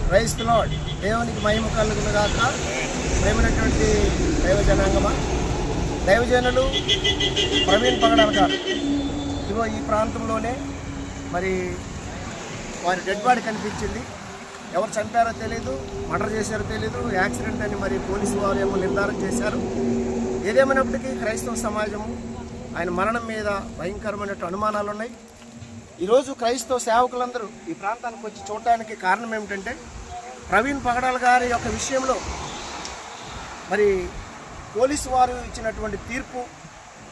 Praise the lord. దేవునికి మహిమ కలుగును గాక. ప్రేమైనటువంటి దైవజనాంగమా, దైవజనులు ప్రవీణ్ పగడాల గారు ఇదిగో ఈ ప్రాంతంలోనే మరి వారి డెడ్ బాడీ కనిపించింది. ఎవరు చంపారో తెలీదు, మర్డర్ చేశారో తెలీదు, యాక్సిడెంట్ అని మరి పోలీసు వారు ఏమో నిర్ధారణ చేశారు. ఏదేమైనప్పటికీ క్రైస్తవ సమాజము ఆయన మరణం మీద భయంకరమైన అనుమానాలు ఉన్నాయి. ఈరోజు క్రైస్తవ సేవకులందరూ ఈ ప్రాంతానికి వచ్చి చూడటానికి కారణం ఏమిటంటే ప్రవీణ్ పగడాల గారి యొక్క విషయంలో మరి పోలీసు వారు ఇచ్చినటువంటి తీర్పు,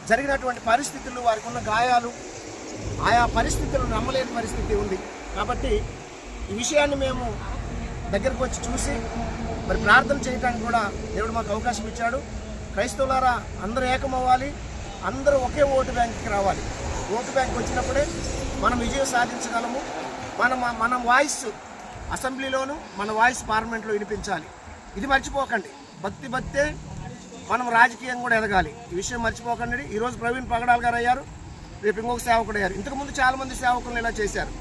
జరిగినటువంటి పరిస్థితులు, వారికి ఉన్న గాయాలు, ఆయా పరిస్థితులను నమ్మలేని పరిస్థితి ఉంది. కాబట్టి ఈ విషయాన్ని మేము దగ్గరకు వచ్చి చూసి మరి ప్రార్థన చేయడానికి కూడా దేవుడు మాకు అవకాశం ఇచ్చాడు. క్రైస్తవులారా, అందరూ ఏకమవ్వాలి, అందరూ ఒకే ఓటు బ్యాంక్కి రావాలి. ఓటు బ్యాంక్ వచ్చినప్పుడే మనం విజయం సాధించగలము. మన వాయిస్ అసెంబ్లీలోను, మన వాయిస్ పార్లమెంట్లో వినిపించాలి. ఇది మర్చిపోకండి. భక్తే మనం రాజకీయం కూడా ఎదగాలి. ఈ విషయం మర్చిపోకండి. ఈరోజు ప్రవీణ్ పగడాల గారు అయ్యారు, రేపు ఇంకొక సేవకుడు అయ్యారు. ఇంతకుముందు చాలామంది సేవకులను ఇలా చేశారు.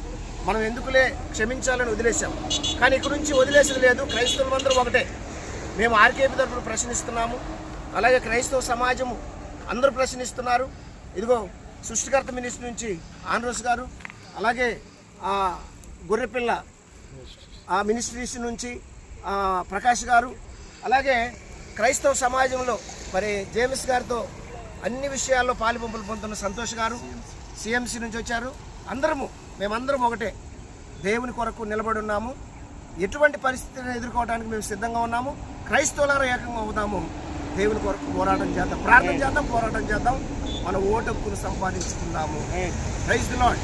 మనం ఎందుకులే క్షమించాలని వదిలేసాం. కానీ ఇక్కడ నుంచి వదిలేసేది లేదు. క్రైస్తవులందరూ ఒకటే. మేము ఆర్కేపీ తరఫున ప్రశ్నిస్తున్నాము, అలాగే క్రైస్తవ సమాజము అందరూ ప్రశ్నిస్తున్నారు. ఇదిగో సృష్టికర్త మినిస్ట్రీ నుంచి ఆండ్రోస్ గారు, అలాగే గొర్రెపిల్ల మినిస్ట్రీస్ నుంచి ప్రకాష్ గారు, అలాగే క్రైస్తవ సమాజంలో మరి జేమ్స్ గారితో అన్ని విషయాల్లో పాలుపంపులు పొందుతున్న సంతోష్ గారు సిఎంసి నుంచి వచ్చారు. మేమందరం ఒకటే. దేవుని కొరకు నిలబడి ఉన్నాము. ఎటువంటి పరిస్థితిని ఎదుర్కోవడానికి మేము సిద్ధంగా ఉన్నాము. క్రైస్తవులారా ఏకంగా అవుతాము. దేవుని కొరకు పోరాటం చేద్దాం, ప్రార్థన చేద్దాం, పోరాటం చేద్దాం. మన ఓటు హక్కును సంపాదించుకుందాము. Praise the lord.